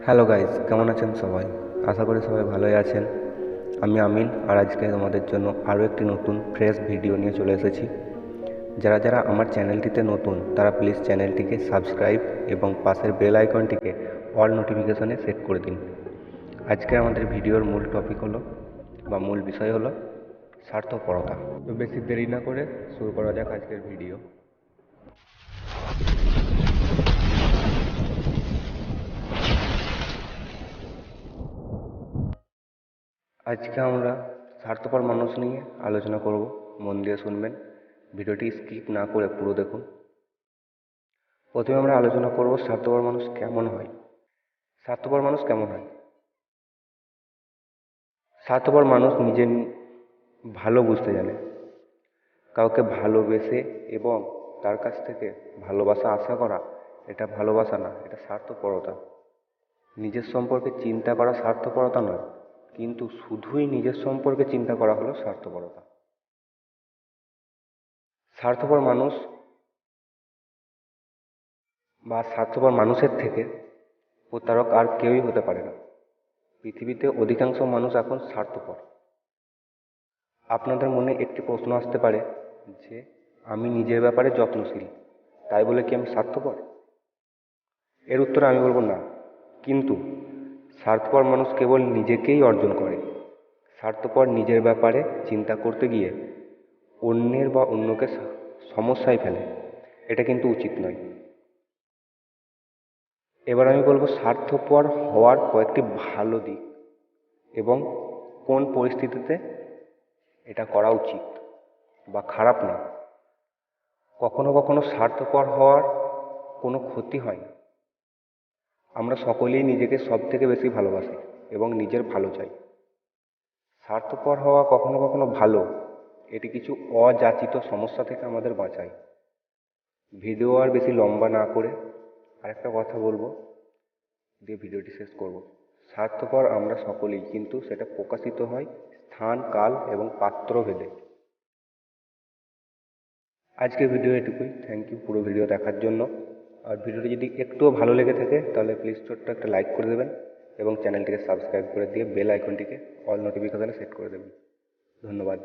Hello guys, কেমন আছেন সবাই? আশা করি সবাই ভালোই আছেন। আমি আমিন, আর আজকে তোমাদের জন্য আরও একটি নতুন ফ্রেশ ভিডিও নিয়ে চলে এসেছি। যারা যারা আমার চ্যানেলটিতে নতুন তারা প্লিজ চ্যানেলটিকে সাবস্ক্রাইব এবং পাশের বেল আইকনটিকে অল নোটিফিকেশনে সেট করে দিন। আজকে আমাদের ভিডিওর মূল টপিক হলো বা মূল বিষয় হলো স্বার্থপরতা। তো বেশি দেরি না করে শুরু করা যাক আজকের ভিডিও। আজকে আমরা স্বার্থপর মানুষ নিয়ে আলোচনা করব। মন দিয়ে শুনবেন, ভিডিওটি স্কিপ না করে পুরো দেখুন। প্রথমে আমরা আলোচনা করব স্বার্থপর মানুষ কেমন হয়। স্বার্থপর মানুষ কেমন হয়? স্বার্থপর মানুষ নিজের ভালো বুঝতে জানে। কাউকে ভালোবেসে এবং তার কাছ থেকে ভালোবাসা আশা করা, এটা ভালোবাসা না, এটা স্বার্থপরতা। নিজের সম্পর্কে চিন্তা করা স্বার্থপরতা নয়, কিন্তু শুধুই নিজের সম্পর্কে চিন্তা করা হলো স্বার্থপরতা। স্বার্থপর মানুষ বা স্বার্থপর মানুষের থেকে প্রতারক আর কেউই হতে পারে না। পৃথিবীতে অধিকাংশ মানুষ এখন স্বার্থপর। আপনাদের মনে একটি প্রশ্ন আসতে পারে যে আমি নিজের ব্যাপারে যত্নশীল, তাই বলে কি আমি স্বার্থপর? এর উত্তরে আমি বলবো না। কিন্তু স্বার্থপর মানুষ কেবল নিজেকেই অর্জন করে। স্বার্থপর নিজের ব্যাপারে চিন্তা করতে গিয়ে অন্যের বা অন্যকে সমস্যায় ফেলে। এটা কিন্তু উচিত নয়। এবার আমি বলবো স্বার্থপর হওয়ার কয়েকটি ভালো দিক এবং কোন পরিস্থিতিতে এটা করা উচিত বা খারাপ না। কখনো কখনো স্বার্থপর হওয়ার কোনো ক্ষতি হয় না। আমরা সকলেই নিজেকে সব থেকে বেশি ভালোবাসি এবং নিজের ভালো চাই। স্বার্থপর হওয়া কখনো কখনো ভালো, এটি কিছু অযাচিত সমস্যা থেকে আমাদের বাঁচায়। ভিডিও আর বেশি লম্বা না করে আরেকটা কথা বলবো, দিয়ে ভিডিওটি শেষ করব। স্বার্থপর আমরা সকলেই, কিন্তু সেটা প্রকাশিত হয় স্থান, কাল এবং পাত্র ভেদে। আজকে ভিডিও এটুকুই। থ্যাংক ইউ পুরো ভিডিও দেখার জন্য। আর ভিডিওটি যদি একটুও ভালো লেগে থাকে তাহলে প্লিজ ছোট্ট একটা লাইক করে দেবেন এবং চ্যানেলটিকে সাবস্ক্রাইব করে দিয়ে বেল আইকনটিকে অল নোটিফিকেশনে সেট করে দেবেন। ধন্যবাদ।